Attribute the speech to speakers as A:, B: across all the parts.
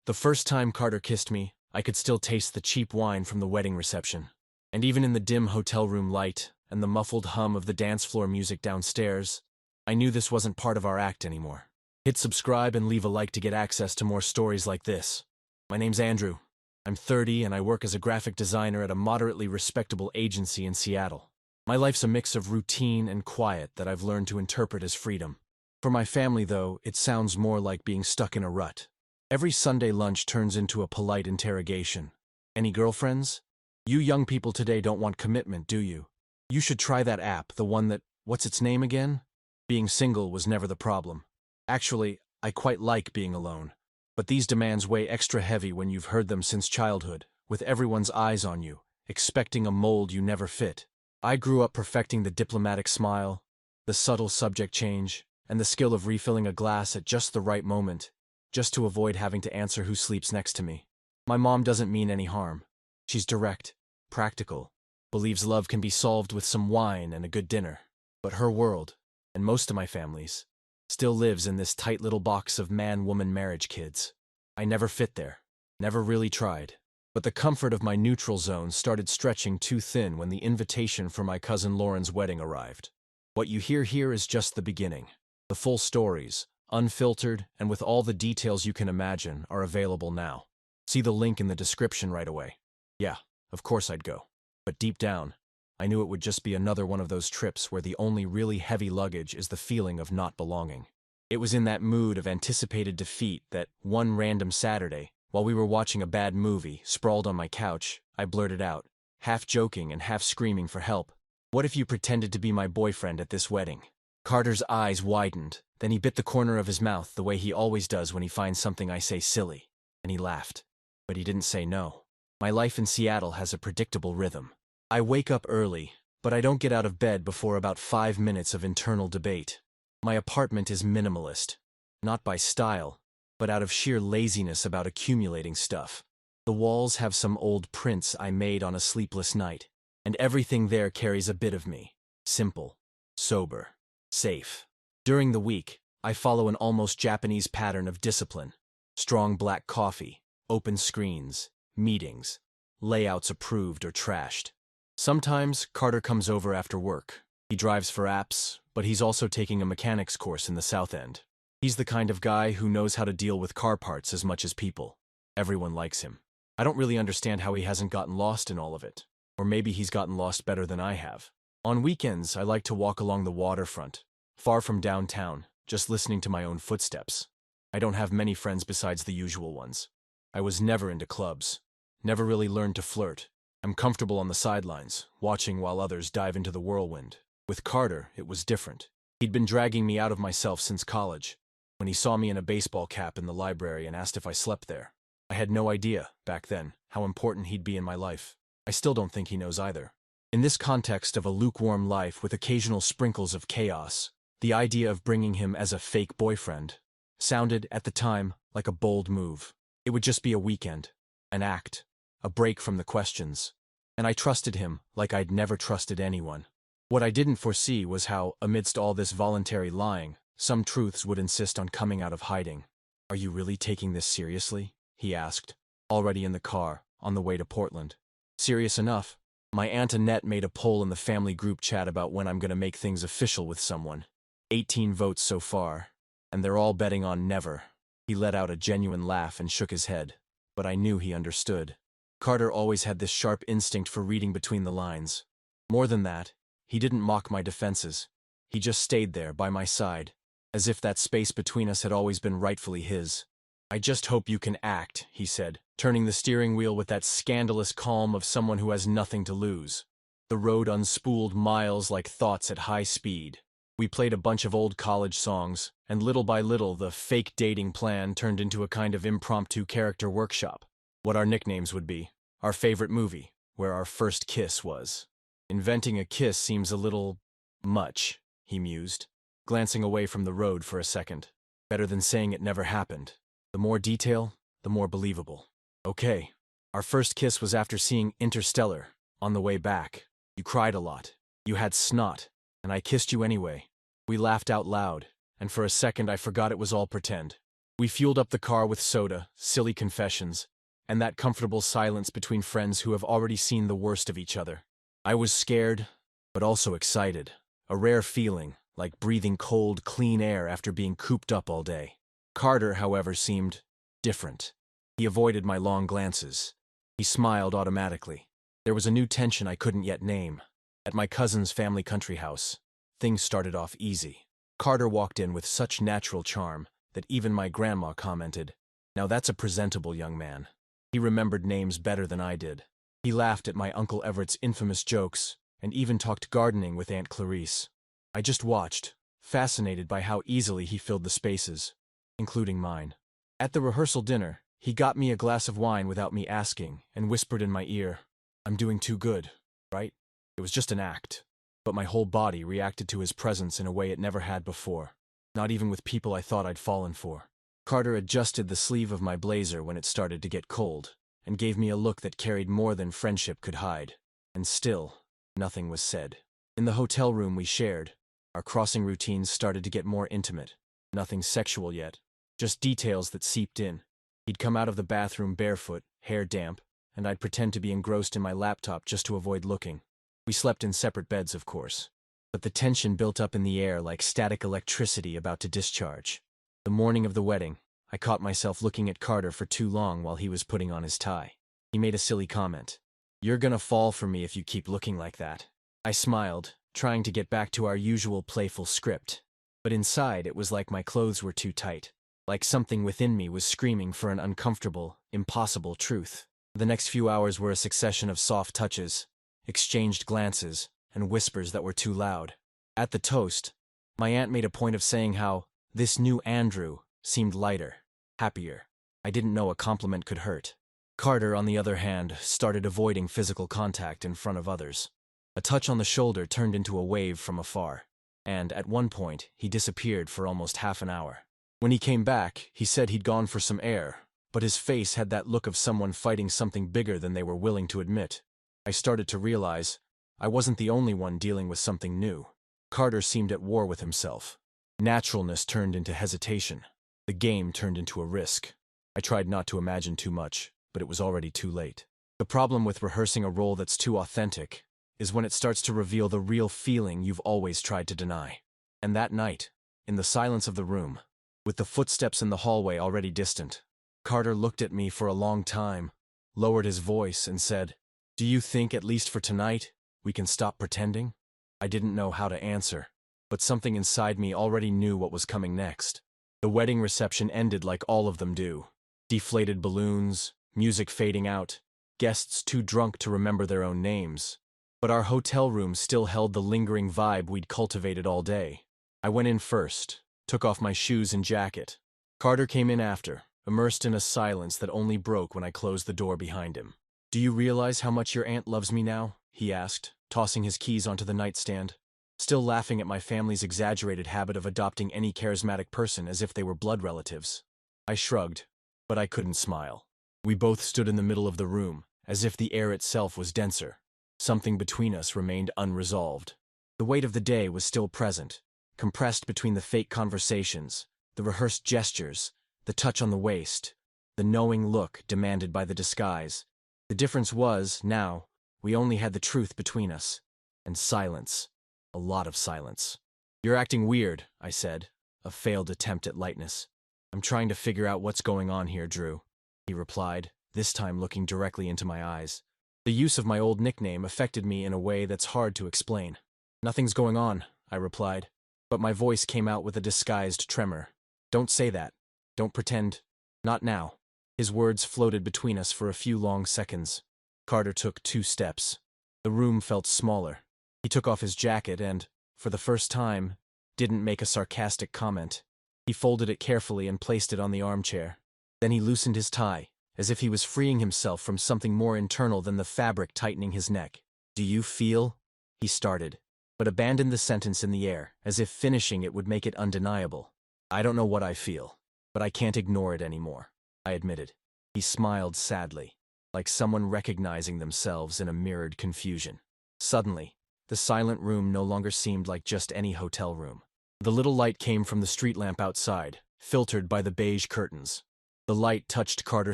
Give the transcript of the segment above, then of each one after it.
A: The first time Carter kissed me, I could still taste the cheap wine from the wedding reception. And even in the dim hotel room light and the muffled hum of the dance floor music downstairs, I knew this wasn't part of our act anymore. Hit subscribe and leave a like to get access to more stories like this. My name's Andrew. I'm 30 and I work as a graphic designer at a moderately respectable agency in Seattle. My life's a mix of routine and quiet that I've learned to interpret as freedom. For my family, though, it sounds more like being stuck in a rut. Every Sunday lunch turns into a polite interrogation. Any girlfriends? You young people today don't want commitment, do you? You should try that app, the one that, what's its name again? Being single was never the problem. Actually, I quite like being alone. But these demands weigh extra heavy when you've heard them since childhood, with everyone's eyes on you, expecting a mold you never fit. I grew up perfecting the diplomatic smile, the subtle subject change, and the skill of refilling a glass at just the right moment, just to avoid having to answer who sleeps next to me. My mom doesn't mean any harm. She's direct, practical, believes love can be solved with some wine and a good dinner. But her world, and most of my family's, still lives in this tight little box of man-woman marriage kids. I never fit there, never really tried. But the comfort of my neutral zone started stretching too thin when the invitation for my cousin Lauren's wedding arrived. What you hear here is just the beginning. The full stories, unfiltered and with all the details you can imagine, are available now. See the link in the description right away. Yeah, of course I'd go. But deep down, I knew it would just be another one of those trips where the only really heavy luggage is the feeling of not belonging. It was in that mood of anticipated defeat that one random Saturday, while we were watching a bad movie, sprawled on my couch, I blurted out, half joking and half screaming for help, "What if you pretended to be my boyfriend at this wedding?" Carter's eyes widened, then he bit the corner of his mouth the way he always does when he finds something I say silly, and he laughed. But he didn't say no. My life in Seattle has a predictable rhythm. I wake up early, but I don't get out of bed before about 5 minutes of internal debate. My apartment is minimalist, not by style, but out of sheer laziness about accumulating stuff. The walls have some old prints I made on a sleepless night, and everything there carries a bit of me. Simple, sober, safe. During the week, I follow an almost Japanese pattern of discipline. Strong black coffee, open screens, meetings, layouts approved or trashed. Sometimes Carter comes over after work. He drives for apps, but he's also taking a mechanics course in the South End. He's the kind of guy who knows how to deal with car parts as much as people. Everyone likes him. I don't really understand how he hasn't gotten lost in all of it. Or maybe he's gotten lost better than I have. On weekends, I like to walk along the waterfront, far from downtown, just listening to my own footsteps. I don't have many friends besides the usual ones. I was never into clubs. Never really learned to flirt. I'm comfortable on the sidelines, watching while others dive into the whirlwind. With Carter, it was different. He'd been dragging me out of myself since college, when he saw me in a baseball cap in the library and asked if I slept there. I had no idea, back then, how important he'd be in my life. I still don't think he knows either. In this context of a lukewarm life with occasional sprinkles of chaos, the idea of bringing him as a fake boyfriend sounded, at the time, like a bold move. It would just be a weekend, an act, a break from the questions. And I trusted him like I'd never trusted anyone. What I didn't foresee was how, amidst all this voluntary lying, some truths would insist on coming out of hiding. "Are you really taking this seriously?" he asked, already in the car, on the way to Portland. Serious enough. My Aunt Annette made a poll in the family group chat about when I'm going to make things official with someone. 18 votes so far, and they're all betting on never. He let out a genuine laugh and shook his head, but I knew he understood. Carter always had this sharp instinct for reading between the lines. More than that, he didn't mock my defenses. He just stayed there, by my side, as if that space between us had always been rightfully his. "I just hope you can act," he said, turning the steering wheel with that scandalous calm of someone who has nothing to lose. The road unspooled miles like thoughts at high speed. We played a bunch of old college songs, and little by little the fake dating plan turned into a kind of impromptu character workshop. What our nicknames would be, our favorite movie, where our first kiss was. Inventing a kiss seems a little much, he mused, glancing away from the road for a second. Better than saying it never happened. The more detail, the more believable. Okay, our first kiss was after seeing Interstellar, on the way back. You cried a lot. You had snot, and I kissed you anyway. We laughed out loud, and for a second I forgot it was all pretend. We fueled up the car with soda, silly confessions, and that comfortable silence between friends who have already seen the worst of each other. I was scared, but also excited, a rare feeling, like breathing cold, clean air after being cooped up all day. Carter, however, seemed different. He avoided my long glances. He smiled automatically. There was a new tension I couldn't yet name. At my cousin's family country house, things started off easy. Carter walked in with such natural charm that even my grandma commented, "Now that's a presentable young man." He remembered names better than I did. He laughed at my Uncle Everett's infamous jokes and even talked gardening with Aunt Clarice. I just watched, fascinated by how easily he filled the spaces, including mine. At the rehearsal dinner, he got me a glass of wine without me asking and whispered in my ear, "I'm doing too good, right?" It was just an act, but my whole body reacted to his presence in a way it never had before, not even with people I thought I'd fallen for. Carter adjusted the sleeve of my blazer when it started to get cold, and gave me a look that carried more than friendship could hide. And still, nothing was said. In the hotel room we shared, our crossing routines started to get more intimate. Nothing sexual yet, just details that seeped in. He'd come out of the bathroom barefoot, hair damp, and I'd pretend to be engrossed in my laptop just to avoid looking. We slept in separate beds, of course, but the tension built up in the air like static electricity about to discharge. The morning of the wedding, I caught myself looking at Carter for too long while he was putting on his tie. He made a silly comment. "You're gonna fall for me if you keep looking like that." I smiled, trying to get back to our usual playful script. But inside it was like my clothes were too tight, like something within me was screaming for an uncomfortable, impossible truth. The next few hours were a succession of soft touches, exchanged glances, and whispers that were too loud. At the toast, my aunt made a point of saying how this new Andrew seemed lighter, happier. I didn't know a compliment could hurt. Carter, on the other hand, started avoiding physical contact in front of others. A touch on the shoulder turned into a wave from afar, and at one point he disappeared for almost half an hour. When he came back, he said he'd gone for some air, but his face had that look of someone fighting something bigger than they were willing to admit. I started to realize I wasn't the only one dealing with something new. Carter seemed at war with himself. Naturalness turned into hesitation. The game turned into a risk. I tried not to imagine too much, but it was already too late. The problem with rehearsing a role that's too authentic is when it starts to reveal the real feeling you've always tried to deny. And that night, in the silence of the room, with the footsteps in the hallway already distant, Carter looked at me for a long time, lowered his voice, and said, "Do you think, at least for tonight, we can stop pretending?" I didn't know how to answer, but something inside me already knew what was coming next. The wedding reception ended like all of them do. Deflated balloons, music fading out, guests too drunk to remember their own names. But our hotel room still held the lingering vibe we'd cultivated all day. I went in first, took off my shoes and jacket. Carter came in after, immersed in a silence that only broke when I closed the door behind him. "Do you realize how much your aunt loves me now?" he asked, tossing his keys onto the nightstand. Still laughing at my family's exaggerated habit of adopting any charismatic person as if they were blood relatives. I shrugged, but I couldn't smile. We both stood in the middle of the room, as if the air itself was denser. Something between us remained unresolved. The weight of the day was still present, compressed between the fake conversations, the rehearsed gestures, the touch on the waist, the knowing look demanded by the disguise. The difference was, now, we only had the truth between us, and silence. A lot of silence. "You're acting weird," I said, a failed attempt at lightness. "I'm trying to figure out what's going on here, Drew," he replied, this time looking directly into my eyes. The use of my old nickname affected me in a way that's hard to explain. "Nothing's going on," I replied, but my voice came out with a disguised tremor. "Don't say that. Don't pretend. Not now." His words floated between us for a few long seconds. Carter took 2 steps. The room felt smaller. He took off his jacket and, for the first time, didn't make a sarcastic comment. He folded it carefully and placed it on the armchair. Then he loosened his tie, as if he was freeing himself from something more internal than the fabric tightening his neck. "Do you feel?" he started, but abandoned the sentence in the air, as if finishing it would make it undeniable. "I don't know what I feel, but I can't ignore it anymore," I admitted. He smiled sadly, like someone recognizing themselves in a mirrored confusion. Suddenly, the silent room no longer seemed like just any hotel room. The little light came from the street lamp outside, filtered by the beige curtains. The light touched Carter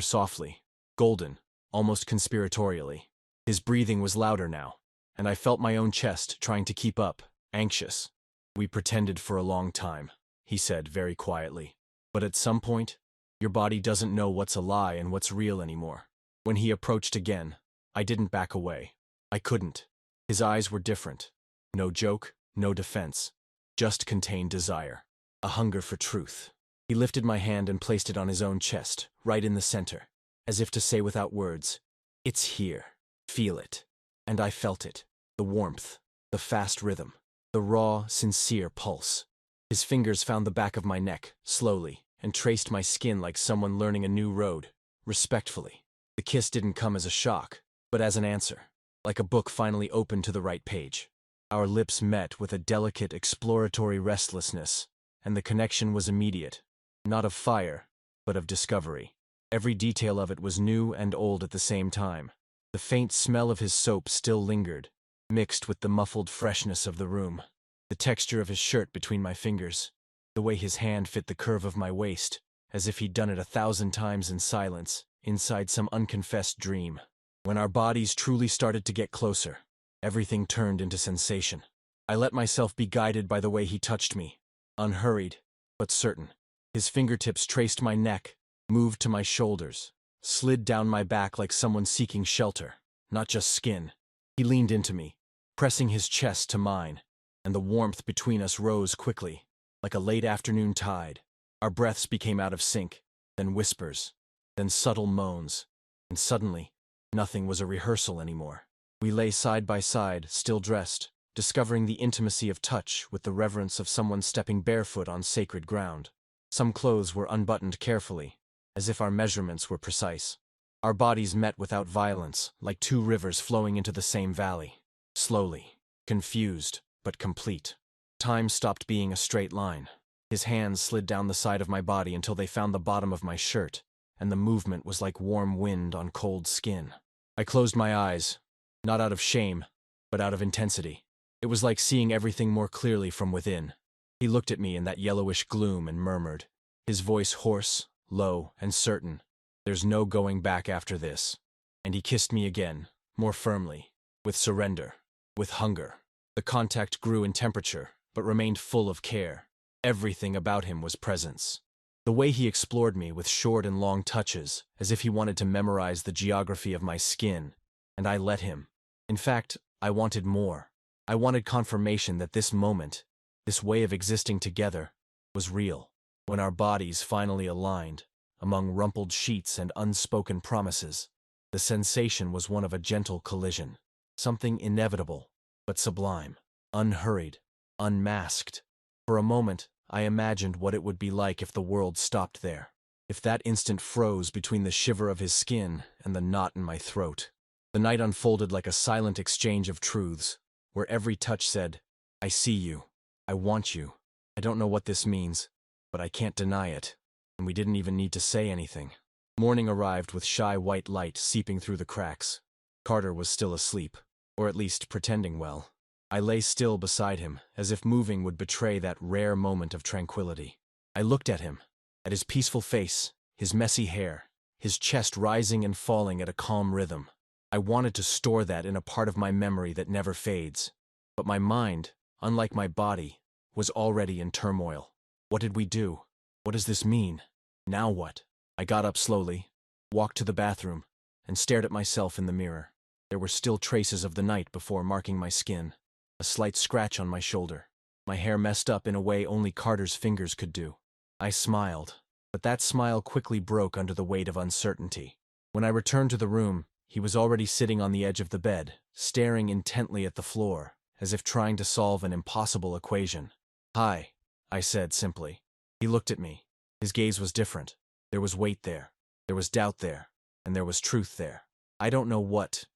A: softly, golden, almost conspiratorially. His breathing was louder now, and I felt my own chest trying to keep up, anxious. "We pretended for a long time," he said very quietly. "But at some point, your body doesn't know what's a lie and what's real anymore." When he approached again, I didn't back away. I couldn't. His eyes were different. No joke, no defense. Just contained desire. A hunger for truth. He lifted my hand and placed it on his own chest, right in the center, as if to say without words, "It's here. Feel it." And I felt it. The warmth. The fast rhythm. The raw, sincere pulse. His fingers found the back of my neck, slowly, and traced my skin like someone learning a new road, respectfully. The kiss didn't come as a shock, but as an answer, like a book finally opened to the right page. Our lips met with a delicate, exploratory restlessness, and the connection was immediate, not of fire, but of discovery. Every detail of it was new and old at the same time. The faint smell of his soap still lingered, mixed with the muffled freshness of the room. The texture of his shirt between my fingers, the way his hand fit the curve of my waist, as if he'd done it 1,000 times in silence, inside some unconfessed dream. When our bodies truly started to get closer, everything turned into sensation. I let myself be guided by the way he touched me, unhurried, but certain. His fingertips traced my neck, moved to my shoulders, slid down my back like someone seeking shelter, not just skin. He leaned into me, pressing his chest to mine, and the warmth between us rose quickly, like a late afternoon tide. Our breaths became out of sync, then whispers, then subtle moans, and suddenly, nothing was a rehearsal anymore. We lay side by side, still dressed, discovering the intimacy of touch with the reverence of someone stepping barefoot on sacred ground. Some clothes were unbuttoned carefully, as if our measurements were precise. Our bodies met without violence, like two rivers flowing into the same valley. Slowly, confused, but complete. Time stopped being a straight line. His hands slid down the side of my body until they found the bottom of my shirt, and the movement was like warm wind on cold skin. I closed my eyes, not out of shame, but out of intensity. It was like seeing everything more clearly from within. He looked at me in that yellowish gloom and murmured, his voice hoarse, low, and certain, "There's no going back after this." And he kissed me again, more firmly, with surrender, with hunger. The contact grew in temperature, but remained full of care. Everything about him was presence. The way he explored me with short and long touches, as if he wanted to memorize the geography of my skin, and I let him. In fact, I wanted more. I wanted confirmation that this moment, this way of existing together, was real. When our bodies finally aligned, among rumpled sheets and unspoken promises, the sensation was one of a gentle collision, something inevitable, but sublime, unhurried, unmasked. For a moment, I imagined what it would be like if the world stopped there, if that instant froze between the shiver of his skin and the knot in my throat. The night unfolded like a silent exchange of truths, where every touch said, "I see you. I want you. I don't know what this means, but I can't deny it." And we didn't even need to say anything. Morning arrived with shy white light seeping through the cracks. Carter was still asleep, or at least pretending well. I lay still beside him, as if moving would betray that rare moment of tranquility. I looked at him, at his peaceful face, his messy hair, his chest rising and falling at a calm rhythm. I wanted to store that in a part of my memory that never fades. But my mind, unlike my body, was already in turmoil. What did we do? What does this mean? Now what? I got up slowly, walked to the bathroom, and stared at myself in the mirror. There were still traces of the night before marking my skin. A slight scratch on my shoulder. My hair messed up in a way only Carter's fingers could do. I smiled, but that smile quickly broke under the weight of uncertainty. When I returned to the room, he was already sitting on the edge of the bed, staring intently at the floor, as if trying to solve an impossible equation. "Hi," I said simply. He looked at me. His gaze was different. There was weight there. There was doubt there. And there was truth there. "I don't know what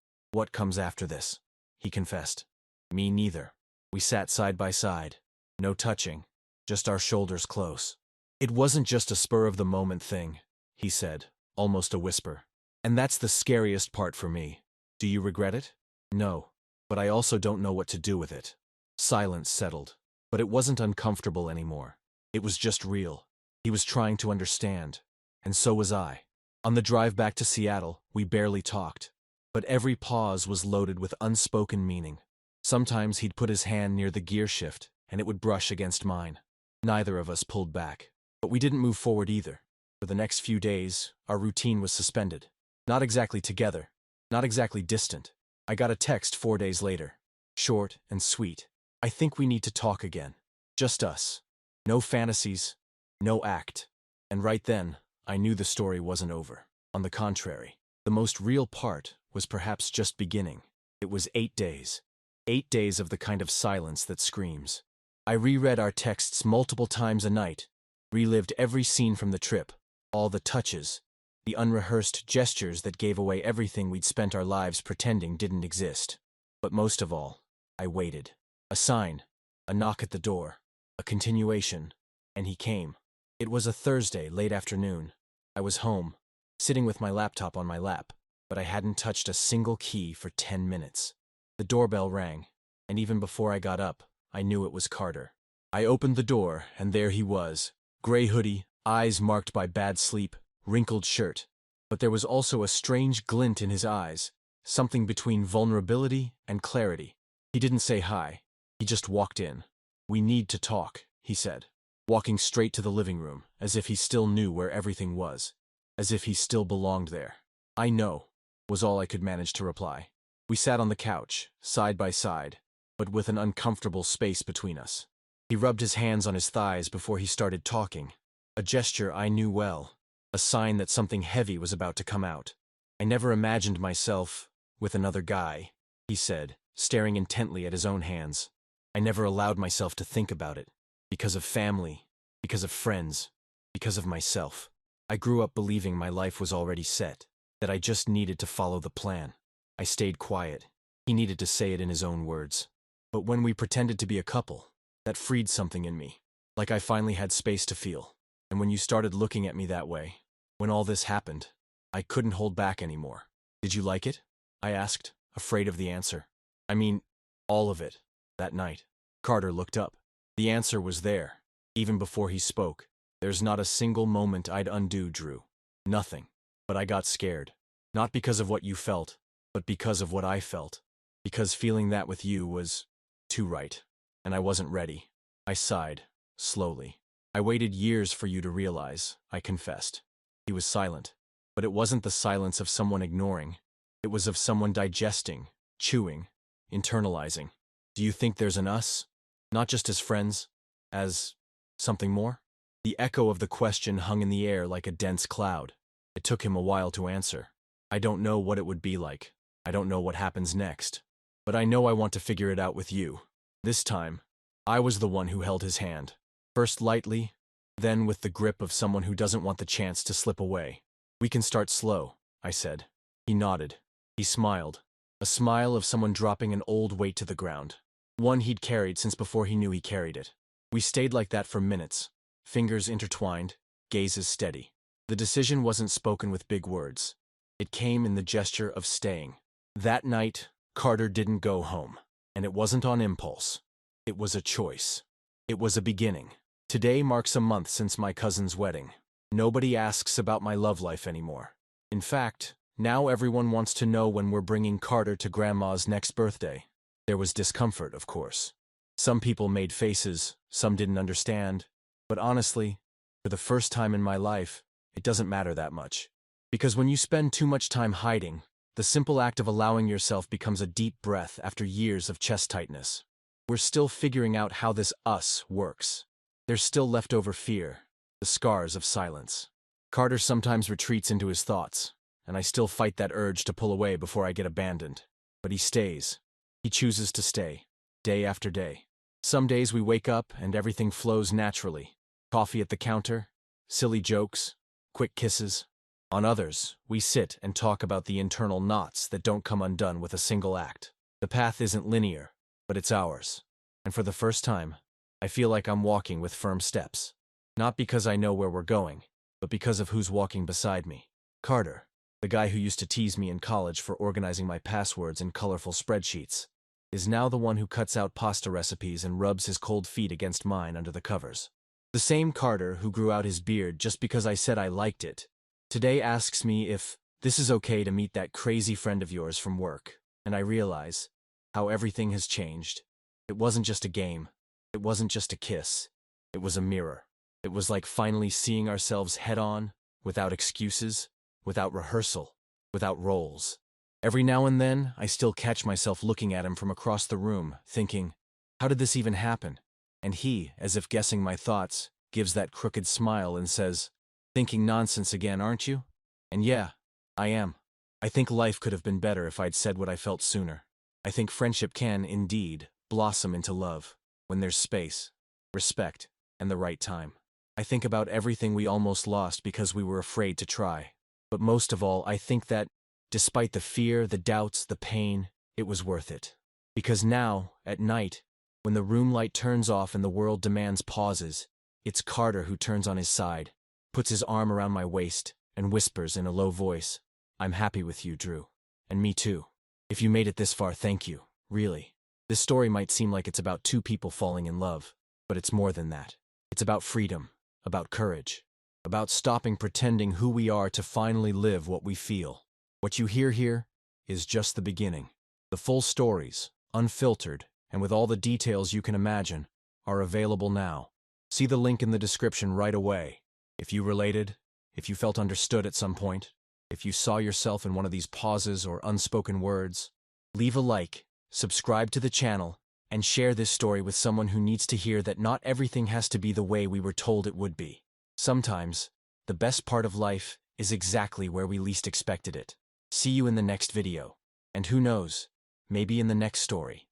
A: comes after this," he confessed. "Me neither." We sat side by side. No touching, just our shoulders close. "It wasn't just a spur-of-the-moment thing," he said, almost a whisper. "And that's the scariest part for me. Do you regret it?" "No, but I also don't know what to do with it." Silence settled, but it wasn't uncomfortable anymore. It was just real. He was trying to understand, and so was I. On the drive back to Seattle, we barely talked, but every pause was loaded with unspoken meaning. Sometimes he'd put his hand near the gear shift, and it would brush against mine. Neither of us pulled back, but we didn't move forward either. For the next few days, our routine was suspended. Not exactly together, not exactly distant. I got a text 4 days later. Short and sweet. I think we need to talk again. Just us. No fantasies, no act. And right then, I knew the story wasn't over. On the contrary, the most real part was perhaps just beginning. It was 8 days. 8 days of the kind of silence that screams. I reread our texts multiple times a night, relived every scene from the trip, all the touches, the unrehearsed gestures that gave away everything we'd spent our lives pretending didn't exist. But most of all, I waited. A sign, a knock at the door, a continuation, and he came. It was a Thursday, late afternoon. I was home, sitting with my laptop on my lap, but I hadn't touched a single key for 10 minutes. The doorbell rang, and even before I got up, I knew it was Carter. I opened the door, and there he was, gray hoodie, eyes marked by bad sleep, wrinkled shirt. But there was also a strange glint in his eyes, something between vulnerability and clarity. He didn't say hi. He just walked in. "We need to talk," he said, walking straight to the living room, as if he still knew where everything was, as if he still belonged there. "I know," was all I could manage to reply. We sat on the couch, side by side, but with an uncomfortable space between us. He rubbed his hands on his thighs before he started talking, a gesture I knew well, a sign that something heavy was about to come out. "I never imagined myself with another guy," he said, staring intently at his own hands. "I never allowed myself to think about it, because of family, because of friends, because of myself. I grew up believing my life was already set, that I just needed to follow the plan." I stayed quiet. He needed to say it in his own words. But when we pretended to be a couple, that freed something in me, like I finally had space to feel. And when you started looking at me that way, when all this happened, I couldn't hold back anymore. "Did you like it?" I asked, afraid of the answer. "I mean, all of it, that night." Carter looked up. The answer was there, even before he spoke. "There's not a single moment I'd undo, Drew. Nothing. But I got scared. Not because of what you felt, but because of what I felt. Because feeling that with you was too right. And I wasn't ready." I sighed, slowly. "I waited years for you to realize," I confessed. He was silent. But it wasn't the silence of someone ignoring. It was of someone digesting, chewing, internalizing. "Do you think there's an us? Not just as friends, as something more?" The echo of the question hung in the air like a dense cloud. It took him a while to answer. "I don't know what it would be like. I don't know what happens next. But I know I want to figure it out with you." This time, I was the one who held his hand. First lightly, then with the grip of someone who doesn't want the chance to slip away. "We can start slow," I said. He nodded. He smiled. A smile of someone dropping an old weight to the ground. One he'd carried since before he knew he carried it. We stayed like that for minutes, fingers intertwined, gazes steady. The decision wasn't spoken with big words. It came in the gesture of staying. That night, Carter didn't go home. And it wasn't on impulse. It was a choice. It was a beginning. Today marks a month since my cousin's wedding. Nobody asks about my love life anymore. In fact, now everyone wants to know when we're bringing Carter to Grandma's next birthday. There was discomfort, of course. Some people made faces, some didn't understand. But honestly, for the first time in my life, it doesn't matter that much. Because when you spend too much time hiding, the simple act of allowing yourself becomes a deep breath after years of chest tightness. We're still figuring out how this us works. There's still leftover fear, the scars of silence. Carter sometimes retreats into his thoughts, and I still fight that urge to pull away before I get abandoned. But he stays. He chooses to stay, day after day. Some days we wake up and everything flows naturally. Coffee at the counter, silly jokes, quick kisses. On others, we sit and talk about the internal knots that don't come undone with a single act. The path isn't linear, but it's ours. And for the first time, I feel like I'm walking with firm steps. Not because I know where we're going, but because of who's walking beside me. Carter, the guy who used to tease me in college for organizing my passwords in colorful spreadsheets, is now the one who cuts out pasta recipes and rubs his cold feet against mine under the covers. The same Carter who grew out his beard just because I said I liked it, today asks me if this is okay to meet that crazy friend of yours from work, and I realize how everything has changed. It wasn't just a game. It wasn't just a kiss. It was a mirror. It was like finally seeing ourselves head-on, without excuses, without rehearsal, without roles. Every now and then, I still catch myself looking at him from across the room, thinking, how did this even happen? And he, as if guessing my thoughts, gives that crooked smile and says, thinking nonsense again, aren't you? And yeah, I am. I think life could have been better if I'd said what I felt sooner. I think friendship can, indeed, blossom into love, when there's space, respect, and the right time. I think about everything we almost lost because we were afraid to try. But most of all, I think that, despite the fear, the doubts, the pain, it was worth it. Because now, at night, when the room light turns off and the world demands pauses, it's Carter who turns on his side, puts his arm around my waist, and whispers in a low voice, I'm happy with you, Drew. And me too. If you made it this far, thank you, really. This story might seem like it's about two people falling in love, but it's more than that. It's about freedom, about courage, about stopping pretending who we are to finally live what we feel. What you hear here is just the beginning. The full stories, unfiltered, and with all the details you can imagine, are available now. See the link in the description right away. If you related, if you felt understood at some point, if you saw yourself in one of these pauses or unspoken words, leave a like, subscribe to the channel, and share this story with someone who needs to hear that not everything has to be the way we were told it would be. Sometimes, the best part of life is exactly where we least expected it. See you in the next video. And who knows, maybe in the next story.